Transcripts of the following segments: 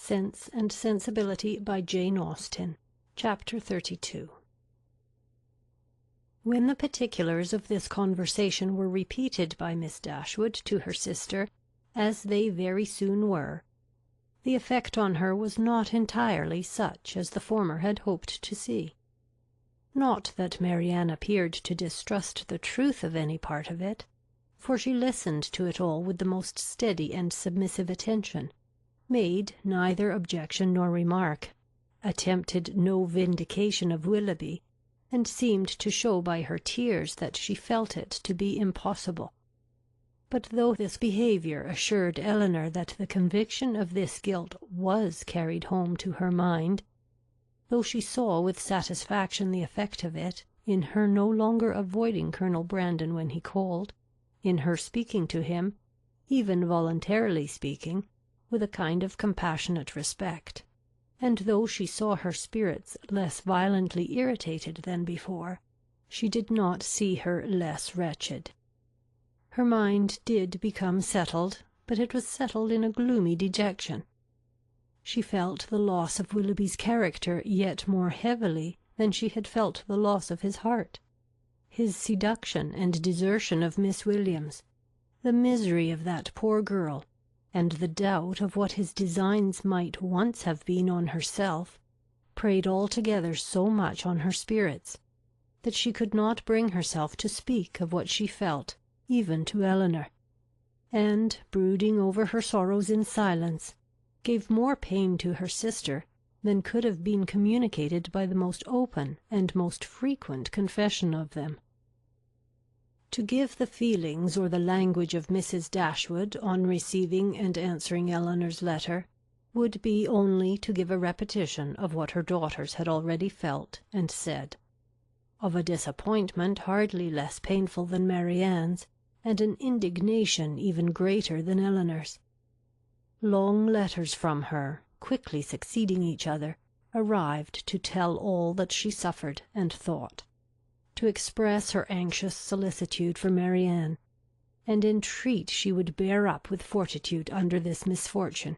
Sense and Sensibility by Jane Austen. Chapter 32. When the particulars of this conversation were repeated by Miss Dashwood to her sister, as they very soon were, the effect on her was not entirely such as the former had hoped to see. Not that Marianne appeared to distrust the truth of any part of it, for she listened to it all with the most steady and submissive attention, made neither objection nor remark, attempted no vindication of Willoughby, and seemed to show by her tears that she felt it to be impossible. But though this behaviour assured Elinor that the conviction of this guilt was carried home to her mind, though she saw with satisfaction the effect of it, in her no longer avoiding Colonel Brandon when he called, in her speaking to him, even voluntarily speaking, with a kind of compassionate respect, and though she saw her spirits less violently irritated than before, she did not see her less wretched. Her mind did become settled, but it was settled in a gloomy dejection. She felt the loss of Willoughby's character yet more heavily than she had felt the loss of his heart. His seduction and desertion of Miss Williams, the misery of that poor girl, and the doubt of what his designs might once have been on herself, preyed altogether so much on her spirits, that she could not bring herself to speak of what she felt, even to Elinor, and, brooding over her sorrows in silence, gave more pain to her sister than could have been communicated by the most open and most frequent confession of them. To give the feelings or the language of Mrs. Dashwood on receiving and answering Elinor's letter would be only to give a repetition of what her daughters had already felt and said, of a disappointment hardly less painful than Marianne's, and an indignation even greater than Elinor's. Long letters from her, quickly succeeding each other, arrived to tell all that she suffered and thought, to express her anxious solicitude for Marianne, and entreat she would bear up with fortitude under this misfortune.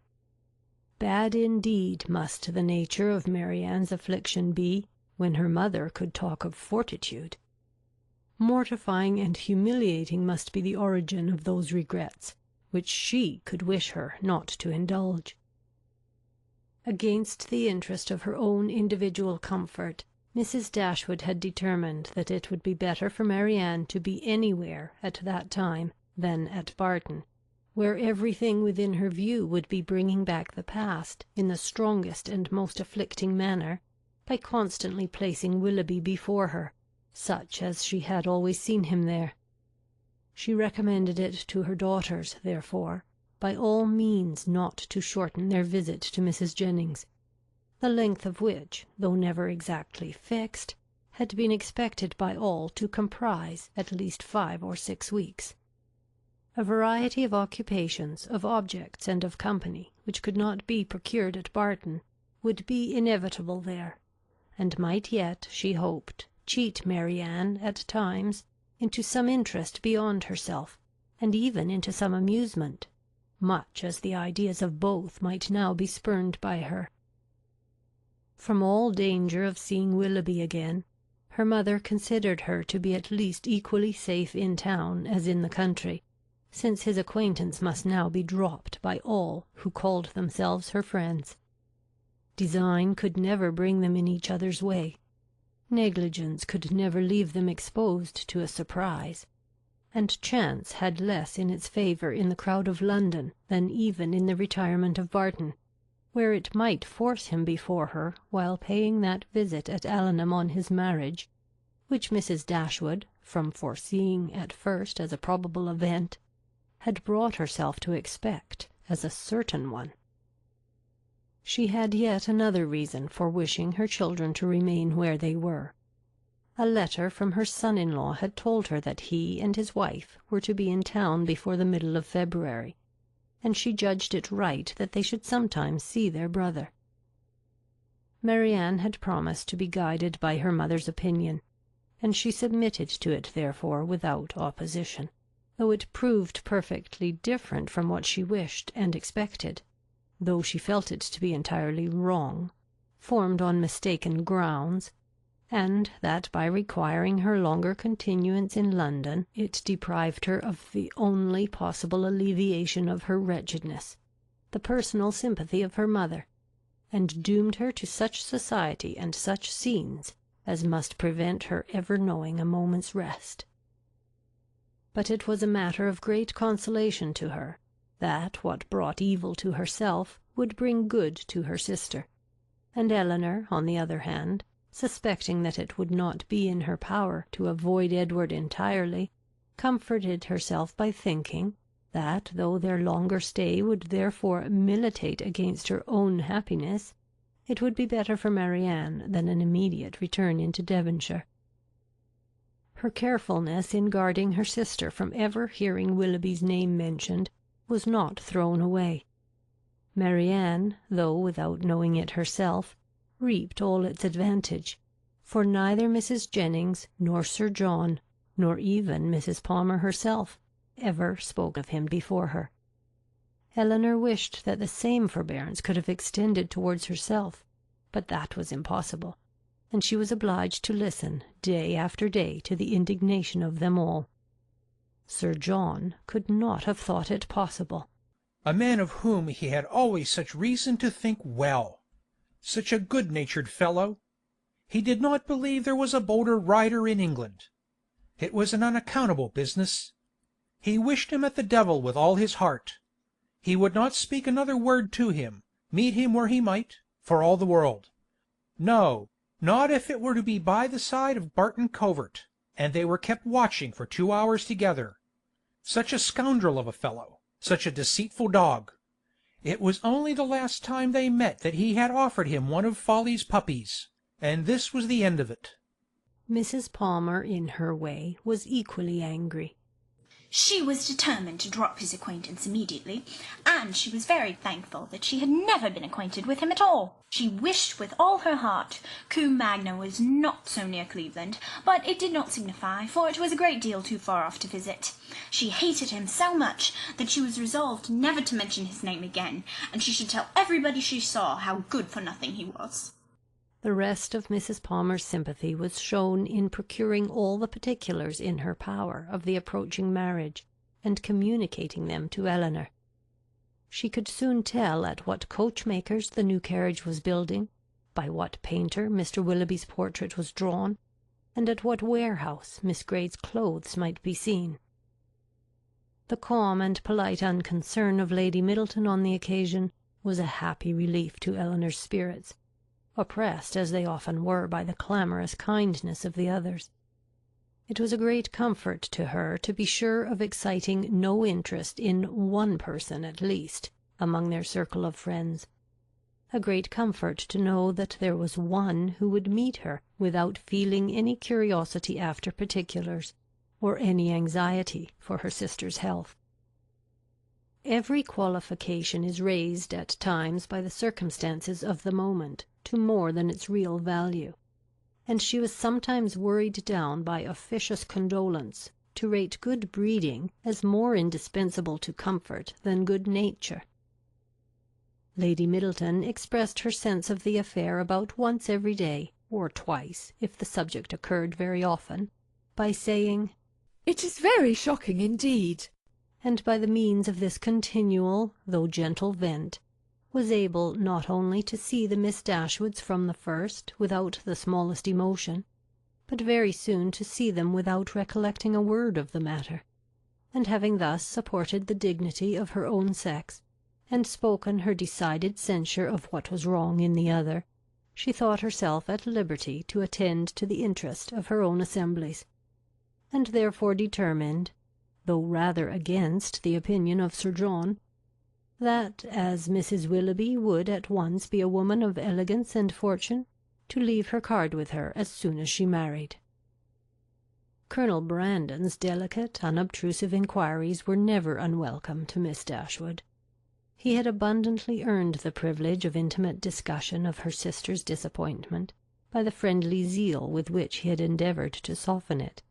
Bad indeed must the nature of Marianne's affliction be, when her mother could talk of fortitude. Mortifying and humiliating must be the origin of those regrets which she could wish her not to indulge. Against the interest of her own individual comfort, Mrs. Dashwood had determined that it would be better for Marianne to be anywhere at that time than at Barton, where everything within her view would be bringing back the past in the strongest and most afflicting manner, by constantly placing Willoughby before her, such as she had always seen him there. She recommended it to her daughters, therefore, by all means not to shorten their visit to Mrs. Jennings, the length of which, though never exactly fixed, had been expected by all to comprise at least 5 or 6 weeks. A variety of occupations, of objects, and of company, which could not be procured at Barton, would be inevitable there, and might yet, she hoped, cheat Marianne, at times, into some interest beyond herself, and even into some amusement, much as the ideas of both might now be spurned by her. From all danger of seeing Willoughby again, her mother considered her to be at least equally safe in town as in the country, since his acquaintance must now be dropped by all who called themselves her friends. Design could never bring them in each other's way. Negligence could never leave them exposed to a surprise, and chance had less in its favour in the crowd of London than even in the retirement of Barton, where it might force him before her while paying that visit at Allenham on his marriage, which Mrs. Dashwood, from foreseeing at first as a probable event, had brought herself to expect as a certain one. She had yet another reason for wishing her children to remain where they were. A letter from her son-in-law had told her that he and his wife were to be in town before the middle of February, and she judged it right that they should sometimes see their brother. Marianne had promised to be guided by her mother's opinion, and she submitted to it therefore without opposition, though it proved perfectly different from what she wished and expected, though she felt it to be entirely wrong, formed on mistaken grounds, and that by requiring her longer continuance in London it deprived her of the only possible alleviation of her wretchedness, the personal sympathy of her mother, and doomed her to such society and such scenes as must prevent her ever knowing a moment's rest. But it was a matter of great consolation to her, that what brought evil to herself would bring good to her sister, and Elinor, on the other hand, suspecting that it would not be in her power to avoid Edward entirely, comforted herself by thinking, that though their longer stay would therefore militate against her own happiness, it would be better for Marianne than an immediate return into Devonshire. Her carefulness in guarding her sister from ever hearing Willoughby's name mentioned was not thrown away. Marianne, though without knowing it herself, reaped all its advantage, for neither Mrs. Jennings nor Sir John, nor even Mrs. Palmer herself, ever spoke of him before her. Elinor wished that the same forbearance could have extended towards herself, but that was impossible, and she was obliged to listen day after day to the indignation of them all. Sir John could not have thought it possible. A man of whom he had always such reason to think well. Such a good-natured fellow. He did not believe there was a bolder rider in England. It was an unaccountable business. He wished him at the devil with all his heart. He would not speak another word to him, meet him where he might, for all the world. No, not if it were to be by the side of Barton Covert, and they were kept watching for 2 hours together. Such a scoundrel of a fellow, such a deceitful dog. It was only the last time they met that he had offered him one of Folly's puppies, and this was the end of it. Mrs. Palmer, in her way, was equally angry. She was determined to drop his acquaintance immediately, and she was very thankful that she had never been acquainted with him at all. She wished with all her heart Combe Magna was not so near Cleveland, but it did not signify, for it was a great deal too far off to visit. She hated him so much that she was resolved never to mention his name again, and she should tell everybody she saw how good-for-nothing he was. The rest of Mrs. Palmer's sympathy was shown in procuring all the particulars in her power of the approaching marriage, and communicating them to Elinor. She could soon tell at what coachmakers the new carriage was building, by what painter Mr. Willoughby's portrait was drawn, and at what warehouse Miss Grey's clothes might be seen. The calm and polite unconcern of Lady Middleton on the occasion was a happy relief to Elinor's spirits, oppressed as they often were by the clamorous kindness of the others. It was a great comfort to her to be sure of exciting no interest in one person at least among their circle of friends, a great comfort to know that there was one who would meet her without feeling any curiosity after particulars, or any anxiety for her sister's health. Every qualification is raised at times by the circumstances of the moment to more than its real value, and she was sometimes worried down by officious condolence to rate good breeding as more indispensable to comfort than good nature. Lady Middleton expressed her sense of the affair about once every day, or twice, if the subject occurred very often, by saying, "It is very shocking indeed," and by the means of this continual, though gentle vent, was able not only to see the Miss Dashwoods from the first without the smallest emotion, but very soon to see them without recollecting a word of the matter, and having thus supported the dignity of her own sex, and spoken her decided censure of what was wrong in the other, she thought herself at liberty to attend to the interest of her own assemblies, and therefore determined, though rather against the opinion of Sir John, that, as Mrs. Willoughby would at once be a woman of elegance and fortune, to leave her card with her as soon as she married. Colonel Brandon's delicate, unobtrusive inquiries were never unwelcome to Miss Dashwood. He had abundantly earned the privilege of intimate discussion of her sister's disappointment by the friendly zeal with which he had endeavoured to soften it,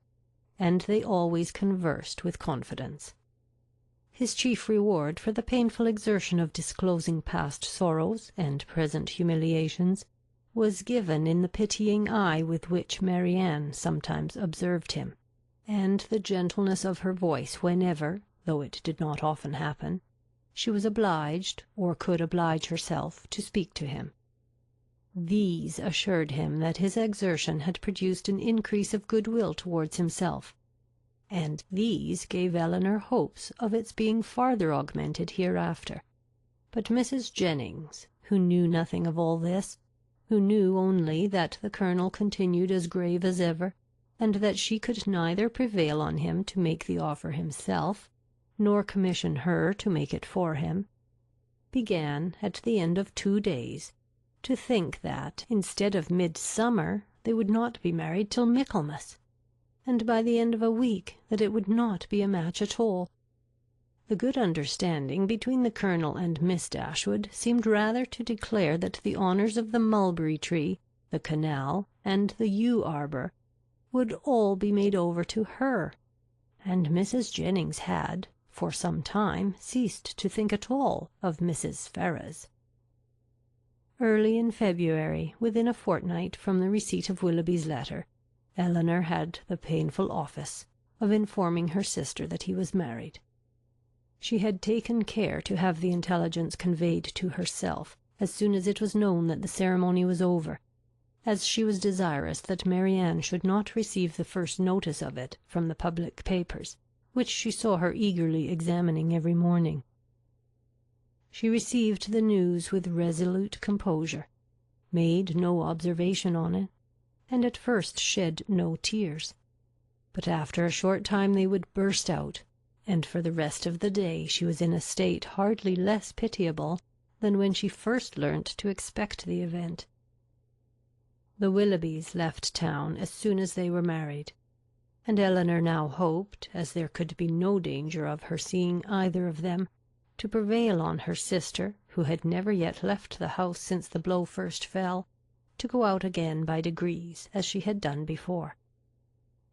and they always conversed with confidence. His chief reward for the painful exertion of disclosing past sorrows and present humiliations was given in the pitying eye with which Marianne sometimes observed him, and the gentleness of her voice whenever, though it did not often happen, she was obliged, or could oblige herself, to speak to him. These assured him that his exertion had produced an increase of goodwill towards himself, and these gave Elinor hopes of its being farther augmented hereafter. But Mrs. Jennings, who knew nothing of all this, who knew only that the Colonel continued as grave as ever, and that she could neither prevail on him to make the offer himself, nor commission her to make it for him, began, at the end of 2 days, to think that, instead of midsummer, they would not be married till Michaelmas, and by the end of a week that it would not be a match at all. The good understanding between the Colonel and Miss Dashwood seemed rather to declare that the honours of the mulberry tree, the canal, and the yew arbour would all be made over to her, and Mrs. Jennings had, for some time, ceased to think at all of Mrs. Ferrars. Early in February, within a fortnight from the receipt of Willoughby's letter, Elinor had the painful office of informing her sister that he was married. She had taken care to have the intelligence conveyed to herself as soon as it was known that the ceremony was over, as she was desirous that Marianne should not receive the first notice of it from the public papers, which she saw her eagerly examining every morning. She received the news with resolute composure, made no observation on it, and at first shed no tears. But after a short time they would burst out, and for the rest of the day she was in a state hardly less pitiable than when she first learnt to expect the event. The Willoughbys left town as soon as they were married, and Elinor now hoped, as there could be no danger of her seeing either of them, to prevail on her sister, who had never yet left the house since the blow first fell, to go out again by degrees, as she had done before.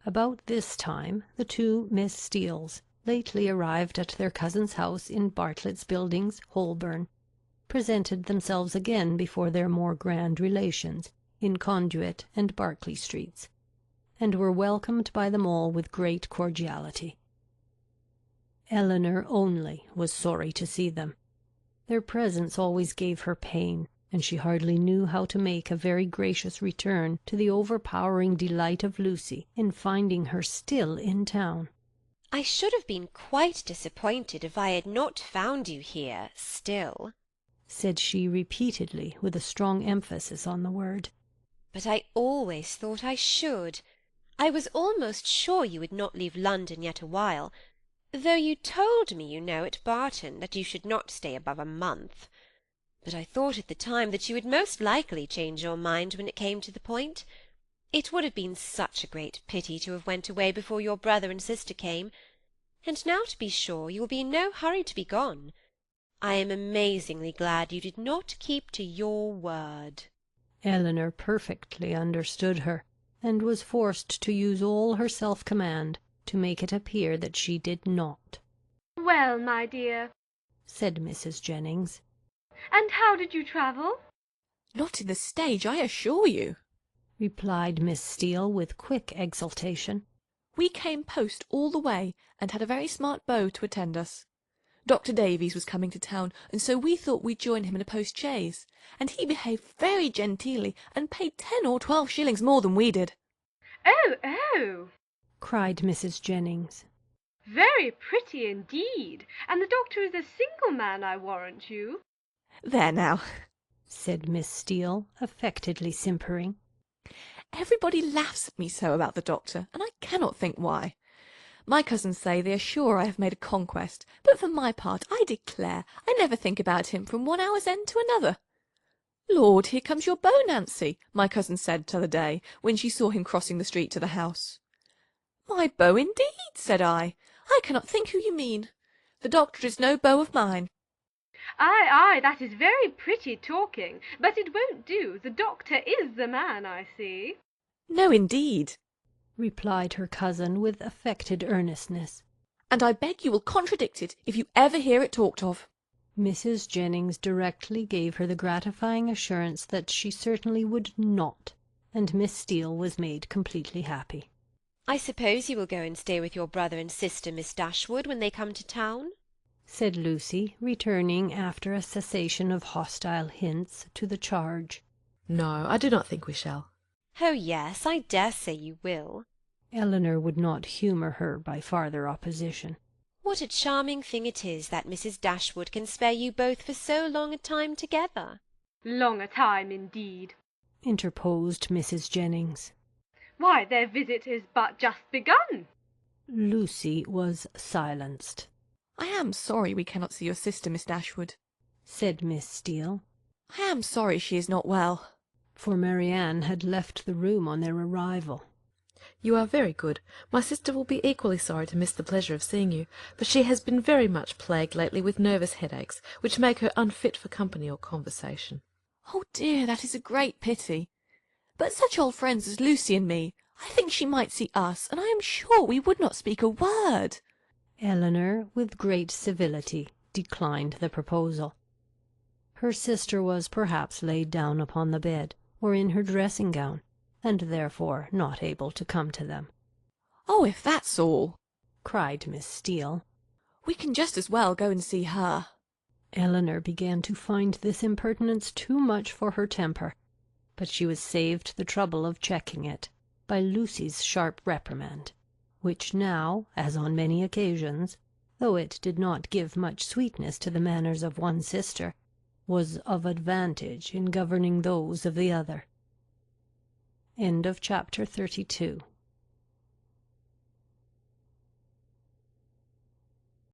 About this time the two Miss Steeles, lately arrived at their cousin's house in Bartlett's Buildings, Holborn, presented themselves again before their more grand relations in Conduit and Berkeley Streets, and were welcomed by them all with great cordiality. Elinor only was sorry to see them. Their presence always gave her pain, and she hardly knew how to make a very gracious return to the overpowering delight of Lucy in finding her still in town. "I should have been quite disappointed if I had not found you here still," said she repeatedly, with a strong emphasis on the word. "But I always thought I should. I was almost sure you would not leave London yet a while, though you told me, you know, at Barton, that you should not stay above a month. But I thought at the time that you would most likely change your mind when it came to the point. It would have been such a great pity to have went away before your brother and sister came, and now, to be sure, you will be in no hurry to be gone. I am amazingly glad you did not keep to your word." Elinor perfectly understood her, and was forced to use all her self-command to make it appear that she did not. "Well, my dear," said Mrs. Jennings. "and how did you travel?" Not in the stage, I assure you, replied Miss Steele with quick exultation. We came post all the way, and had a very smart beau to attend us. Dr. Davies was coming to town, and so we thought we'd join him in a post-chaise, and he behaved very genteelly, and paid 10 or 12 shillings more than we did. Oh, cried Mrs. Jennings. very pretty indeed, and the doctor is a single man, I warrant you. There now, said Miss Steele, affectedly simpering. Everybody laughs at me so about the doctor, and I cannot think why. My cousins say they are sure I have made a conquest, but for my part, I declare, I never think about him from one hour's end to another. Lord, here comes your beau, Nancy, my cousin said t'other day, when she saw him crossing the street to the house. My beau indeed, said I cannot think who you mean. The doctor is no beau of mine. Ay, that is very pretty talking, but it won't do. The doctor is the man, I see. No, indeed, replied her cousin with affected earnestness. and I beg you will contradict it if you ever hear it talked of." Mrs. Jennings directly gave her the gratifying assurance that she certainly would not, and Miss Steele was made completely happy. "I suppose you will go and stay with your brother and sister, Miss Dashwood, when they come to town?" said Lucy, returning after a cessation of hostile hints to the charge. "No, I do not think we shall." "Oh yes, I dare say you will." Elinor would not humour her by farther opposition. "What a charming thing it is that Mrs. Dashwood can spare you both for so long a time together." Long a time indeed, interposed Mrs. Jennings. Why, their visit is but just begun. Lucy was silenced. "I am sorry we cannot see your sister, Miss Dashwood," said Miss Steele. "I am sorry she is not well." For Marianne had left the room on their arrival. "You are very good. My sister will be equally sorry to miss the pleasure of seeing you, but she has been very much plagued lately with nervous headaches, which make her unfit for company or conversation." "Oh dear, that is a great pity. But such old friends as Lucy and me, I think she might see us, and I am sure we would not speak a word." Elinor, with great civility, declined the proposal. Her sister was perhaps laid down upon the bed, or in her dressing-gown, and therefore not able to come to them. "Oh, if that's all," cried Miss Steele, "we can just as well go and see her." Elinor began to find this impertinence too much for her temper, but she was saved the trouble of checking it by Lucy's sharp reprimand, which now, as on many occasions, though it did not give much sweetness to the manners of one sister, was of advantage in governing those of the other. End of chapter 32.